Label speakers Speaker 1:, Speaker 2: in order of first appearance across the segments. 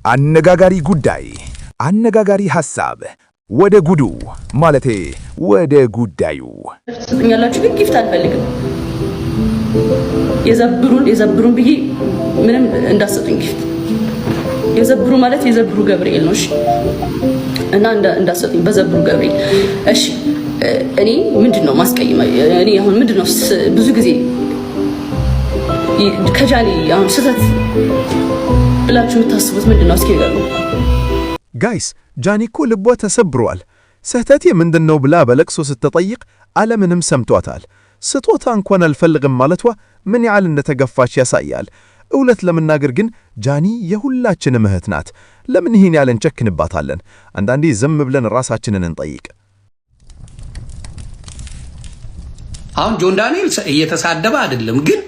Speaker 1: አነጋጋሪ ጉዳይ፣ አነጋጋሪ ሐሳብ ወደ ጉዱ ማለቴ ወደ ጉዳዩ
Speaker 2: ትኛላችሁ። ግን ጊፍት አልፈልግም። የዘብሩን ብዬ ምንም እንዳሰጡኝ ጊፍት የዘብሩ ማለት የዘብሩ ገብርኤል ነው። እሺ እና እንዳሰጡኝ በዘብሩ ገብርኤል። እሺ እኔ ምንድነው ማስቀየም? እኔ አሁን ምንድነው ብዙ ጊዜ ከጃኒ አሁን ስህተት ብላችሁ የምታስቡት ምንድነው? እስኪ ንገሩ
Speaker 3: ጋይስ። ጃኒ እኮ ልቧ ተሰብሯል። ስህተቴ ምንድነው ብላ በለቅሶ ስትጠይቅ ዓለምንም ሰምቷታል። ስጦታ እንኳን አልፈልግም ማለቷ ምን ያህል እንደተገፋች ያሳያል። እውነት ለመናገር ግን ጃኒ የሁላችንም እህት ናት። ለምን ይህን ያህል እንጨክንባታለን? አንዳንዴ ዝም ብለን ራሳችንን እንጠይቅ።
Speaker 4: አሁን ጆን ዳንኤል እየተሳደበ አይደለም፣ ግን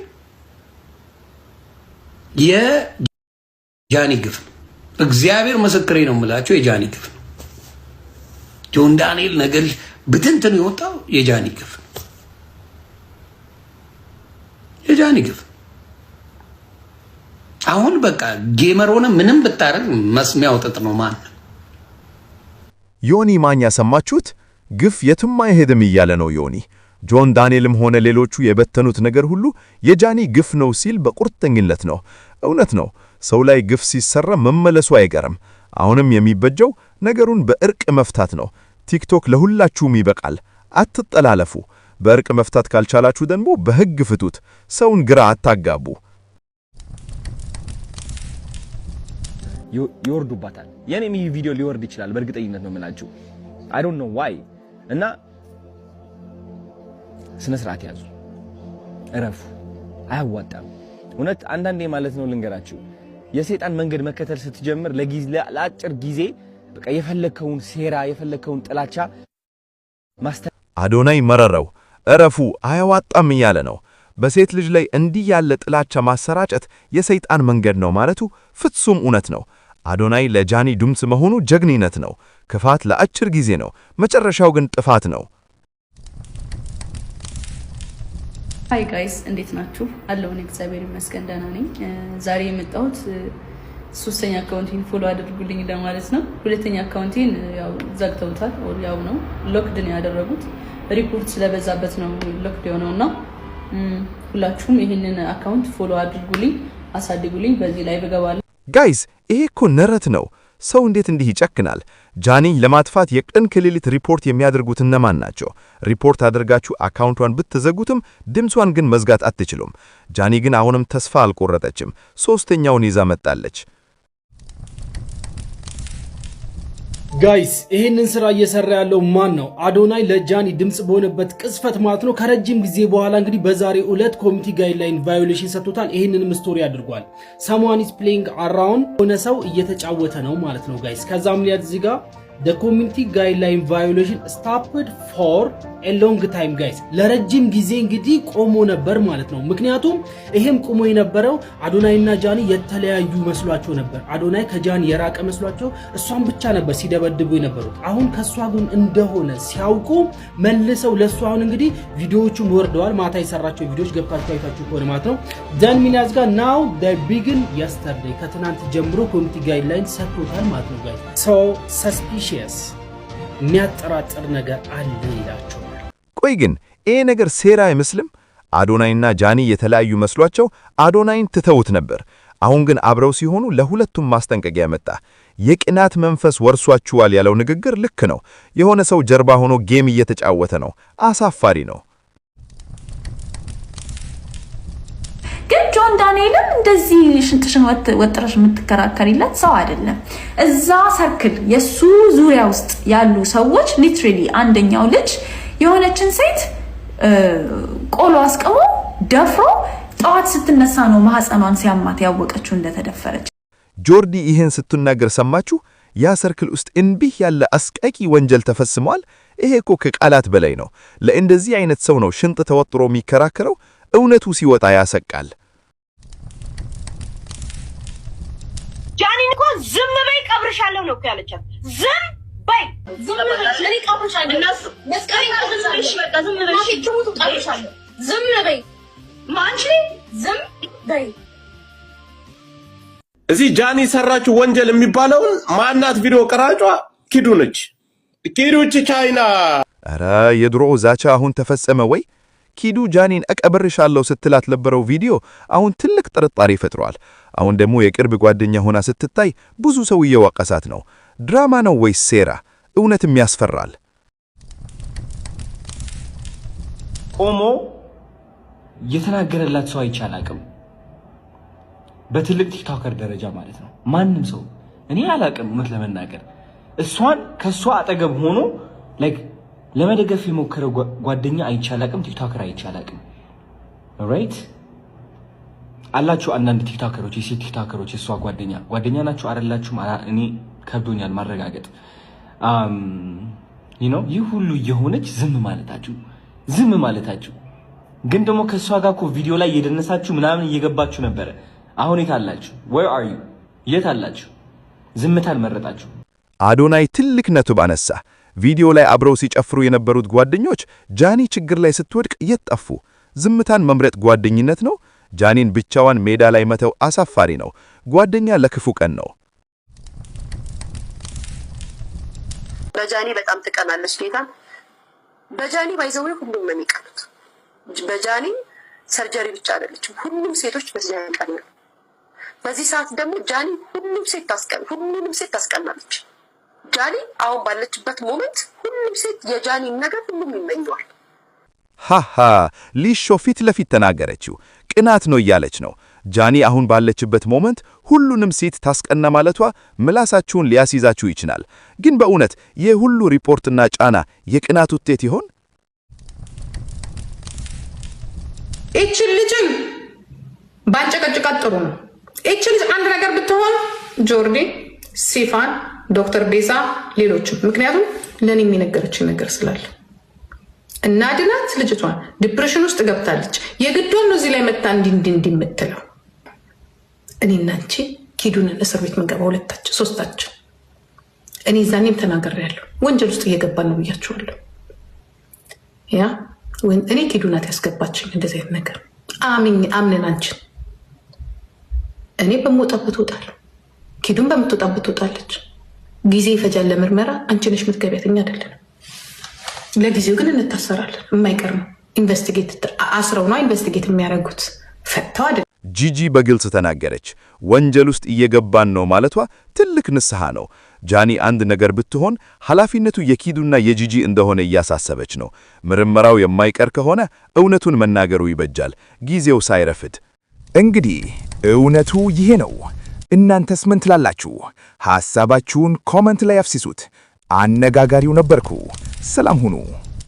Speaker 4: የጃኒ ግፍ ነው። እግዚአብሔር ምስክሬ ነው የምላቸው የጃኒ ግፍ ነው። ጆን ዳንኤል ነገር ብትንትን የወጣው የጃኒ ግፍ ነው። የጃኒ ግፍ አሁን በቃ ጌመር ሆነ ምንም ብታረግ መስሚያው ጥጥ ነው። ማን
Speaker 3: ዮኒ ማኛ ሰማችሁት? ግፍ የትም አይሄድም እያለ ነው ዮኒ። ጆን ዳንኤልም ሆነ ሌሎቹ የበተኑት ነገር ሁሉ የጃኒ ግፍ ነው ሲል በቁርጠኝነት ነው። እውነት ነው። ሰው ላይ ግፍ ሲሰራ መመለሱ አይቀርም። አሁንም የሚበጀው ነገሩን በእርቅ መፍታት ነው። ቲክቶክ ለሁላችሁም ይበቃል። አትጠላለፉ። በእርቅ መፍታት ካልቻላችሁ ደግሞ በሕግ ፍቱት። ሰውን ግራ አታጋቡ።
Speaker 5: ይወርዱባታል። የኔም ይህ ቪዲዮ ሊወርድ ይችላል በእርግጠኝነት ነው የምላችሁ። I don't know why እና ስነ ስርዓት ያዙ፣ እረፉ። አያዋጣም እውነት። አንዳንዴ ማለት ነው ልንገራችሁ፣ የሰይጣን መንገድ መከተል ስትጀምር ለአጭር ጊዜ በቃ የፈለከውን ሴራ የፈለከውን ጥላቻ
Speaker 3: አዶናይ መረረው። እረፉ፣ አያዋጣም እያለ ነው። በሴት ልጅ ላይ እንዲህ ያለ ጥላቻ ማሰራጨት የሰይጣን መንገድ ነው ማለቱ ፍጹም እውነት ነው። አዶናይ ለጃኒ ድምፅ መሆኑ ጀግንነት ነው። ክፋት ለአጭር ጊዜ ነው፣ መጨረሻው ግን ጥፋት ነው።
Speaker 2: ሃይ ጋይስ እንዴት ናችሁ? አለውን እግዚአብሔር ይመስገን ደህና ነኝ። ዛሬ የመጣሁት ሶስተኛ አካውንቴን ፎሎ አድርጉልኝ ለማለት ነው። ሁለተኛ አካውንቴን ያው ዘግተውታል፣ ያው ነው ሎክድ ነው ያደረጉት። ሪፖርት ስለበዛበት ነው ሎክድ የሆነውና ሁላችሁም ይሄንን አካውንት ፎሎ አድርጉልኝ፣ አሳድጉልኝ። በዚህ ላይ በገባለሁ።
Speaker 3: ጋይስ ይሄ እኮ ነረት ነው። ሰው እንዴት እንዲህ ይጨክናል? ጃኒ ለማጥፋት የቀን ከሌሊት ሪፖርት የሚያደርጉት እነማን ናቸው? ሪፖርት አድርጋችሁ አካውንቷን ብትዘጉትም ድምጿን ግን መዝጋት አትችሉም። ጃኒ ግን አሁንም ተስፋ አልቆረጠችም። ሶስተኛውን ይዛ መጣለች።
Speaker 6: ጋይስ ይሄንን ስራ እየሰራ ያለው ማን ነው? አዶናይ ለጃኒ ድምጽ በሆነበት ቅጽበት ማለት ነው። ከረጅም ጊዜ በኋላ እንግዲህ በዛሬ ዕለት ኮሚኒቲ ጋይድላይን ቫዮሌሽን ሰጥቶታል። ይሄንንም ስቶሪ አድርጓል። someone is playing around ሆነ ሰው እየተጫወተ ነው ማለት ነው ጋይስ። ከዛም ሊያዝ እዚህ ጋር the community guideline violation stopped for a long time guys። ለረጅም ጊዜ እንግዲህ ቆሞ ነበር ማለት ነው። ምክንያቱም ይሄም ቆሞ የነበረው አዶናይና ጃኒ የተለያዩ መስሏቸው ነበር። አዶናይ ከጃኒ የራቀ መስሏቸው እሷን ብቻ ነበር ሲደበድቡ የነበሩት። አሁን ከሷ ጎን እንደሆነ ሲያውቁ መልሰው ለሷ አሁን እንግዲህ ቪዲዮዎቹም ወርደዋል። ማታ የሰራቸው ቪዲዮዎች ገብታችሁ አይታችሁ ከሆነ ማለት ነው። ጃኒ ሚናዝ ጋር now they begin yesterday ከትናንት ጀምሮ ኮሚኒቲ ጋይድላይን ሰጥቶታል ማለት ነው ጋይስ። so suspicious የሚያጠራጥር ነገር አለ ይላቸዋል።
Speaker 3: ቆይ ግን ይሄ ነገር ሴራ አይመስልም? አዶናይና ጃኒ የተለያዩ መስሏቸው አዶናይን ትተውት ነበር። አሁን ግን አብረው ሲሆኑ ለሁለቱም ማስጠንቀቂያ መጣ። የቅናት መንፈስ ወርሷቸዋል ያለው ንግግር ልክ ነው። የሆነ ሰው ጀርባ ሆኖ ጌም እየተጫወተ ነው። አሳፋሪ ነው።
Speaker 7: ግን ጆን ዳንኤልም እንደዚህ ሽንጥሽን ወጥረሽ የምትከራከሪለት ሰው አይደለም። እዛ ሰርክል የሱ ዙሪያ ውስጥ ያሉ ሰዎች ሊትራሊ አንደኛው ልጅ የሆነችን ሴት ቆሎ አስቀሞ ደፍሮ ጠዋት ስትነሳ ነው ማህፀኗን ሲያማት ያወቀችው እንደተደፈረች።
Speaker 3: ጆርዲ ይሄን ስትናገር ሰማችሁ? ያ ሰርክል ውስጥ እንዲህ ያለ አስቃቂ ወንጀል ተፈጽሟል። ይሄ እኮ ከቃላት በላይ ነው። ለእንደዚህ አይነት ሰው ነው ሽንጥ ተወጥሮ የሚከራከረው። እውነቱ ሲወጣ ያሰቃል።
Speaker 8: ጃኒን እኮ ዝም በይ ቀብርሻለሁ ነው ያለቻት። ዝም በይ ዝም በይ እኔ ቀብርሻለሁ እናስ መስቀሪና ዝም በይ ማሽ ጭሙቱ ቀብርሻለሁ ዝም በይ ማንቺ ዝም በይ
Speaker 9: እዚህ ጃኒ ሰራችሁ ወንጀል የሚባለውን ማናት ቪዲዮ ቀራጯ ኪዱ ነች። ኪዱች ቻይና።
Speaker 3: ኧረ የድሮ ዛቻ አሁን ተፈጸመ ወይ? ኪዱ ጃኒን እቀብርሻለሁ ስትላት ለበረው ቪዲዮ አሁን ትልቅ ጥርጣሬ ፈጥሯል። አሁን ደግሞ የቅርብ ጓደኛ ሆና ስትታይ ብዙ ሰው እየወቀሳት ነው። ድራማ ነው ወይስ ሴራ? እውነትም ያስፈራል።
Speaker 5: ቆሞ የተናገረላት ሰው አይቻል አቅም በትልቅ ቲክቶከር ደረጃ ማለት ነው። ማንም ሰው እኔ አላቅም እውነት ለመናገር እሷን ከሷ አጠገብ ሆኖ ላይክ ለመደገፍ የሞከረ ጓደኛ አይቻል አቅም ቲክቶከር አይቻል አቅም። ኦልራይት አላችሁ አንዳንድ ቲክቶከሮች የሴት ቲክቶከሮች እሷ ጓደኛ ናችሁ አይደላችሁም? እኔ ከብዶኛል ማረጋገጥ። ይህ ሁሉ የሆነች ዝም ማለታችሁ ግን ደግሞ ከሷ ጋር እኮ ቪዲዮ ላይ እየደነሳችሁ ምናምን እየገባችሁ ነበረ። አሁን የት አላችሁ? where are you? የት አላችሁ? ዝምታን መረጣችሁ።
Speaker 3: አዶናይ ትልቅ ነጥብ አነሳ። ቪዲዮ ላይ አብረው ሲጨፍሩ የነበሩት ጓደኞች ጃኒ ችግር ላይ ስትወድቅ የት ጠፉ? ዝምታን መምረጥ ጓደኝነት ነው? ጃኒን ብቻዋን ሜዳ ላይ መተው አሳፋሪ ነው። ጓደኛ ለክፉ ቀን ነው።
Speaker 8: በጃኒ በጣም ትቀናለች ጌታ። በጃኒ ባይዘው ሁሉም ነው የሚቀኑት። በጃኒ ሰርጀሪ ብቻ አይደለችም፣ ሁሉም ሴቶች በዚህ ያቀናሉ። በዚህ ሰዓት ደግሞ ጃኒ ሁሉንም ሴት ታስቀናለች። ጃኒ አሁን ባለችበት ሞመንት ሁሉም ሴት የጃኒን ነገር ሁሉም ይመኘዋል።
Speaker 3: ሃሃ ሊሾ ፊት ለፊት ተናገረችው። ቅናት ነው እያለች ነው። ጃኒ አሁን ባለችበት ሞመንት ሁሉንም ሴት ታስቀና ማለቷ ምላሳችሁን ሊያስይዛችሁ ይችላል። ግን በእውነት የሁሉ ሪፖርትና ጫና የቅናት ውጤት ይሆን?
Speaker 10: እቺን ልጅን ባንጨቀጭቃት ጥሩ ነው። እቺ ልጅ አንድ ነገር ብትሆን ጆርዲ፣ ሲፋን፣ ዶክተር ቤዛ፣ ሌሎችም ምክንያቱም ለኔ የሚነገረችኝ ነገር ስላለ እናድናት። ልጅቷን ዲፕሬሽን ውስጥ ገብታለች። የግዷን ነው እዚህ ላይ መጣ እንዲህ የምትለው። እኔና አንቺ ኪዱንን እስር ቤት ምንገባ ሁለታችን ሶስታችን። እኔ ዛኔም ተናግሬያለሁ። ወንጀል ውስጥ እየገባን ነው ብያችኋለሁ። እኔ ኪዱናት ያስገባችኝ እንደዚህ አይነት ነገር አምነን አንቺን እኔ በምወጣበት እወጣለሁ፣ ኪዱን በምትወጣበት ትወጣለች። ጊዜ ይፈጃል ለምርመራ። አንቺ ነሽ የምትገቢያት፣ እኛ አይደለንም። ለጊዜው ግን እንታሰራለን፣ የማይቀር ነው። ኢንቨስቲጌት አስረው ነው ኢንቨስቲጌት የሚያደርጉት፣ ፈተው አይደል።
Speaker 3: ጂጂ በግልጽ ተናገረች። ወንጀል ውስጥ እየገባን ነው ማለቷ ትልቅ ንስሐ ነው። ጃኒ አንድ ነገር ብትሆን ኃላፊነቱ የኪዱና የጂጂ እንደሆነ እያሳሰበች ነው። ምርመራው የማይቀር ከሆነ እውነቱን መናገሩ ይበጃል፣ ጊዜው ሳይረፍድ።
Speaker 1: እንግዲህ እውነቱ ይሄ ነው። እናንተስ ምን ትላላችሁ? ሐሳባችሁን ኮመንት ላይ አፍስሱት። አነጋጋሪው ነበርኩ። ሰላም ሁኑ።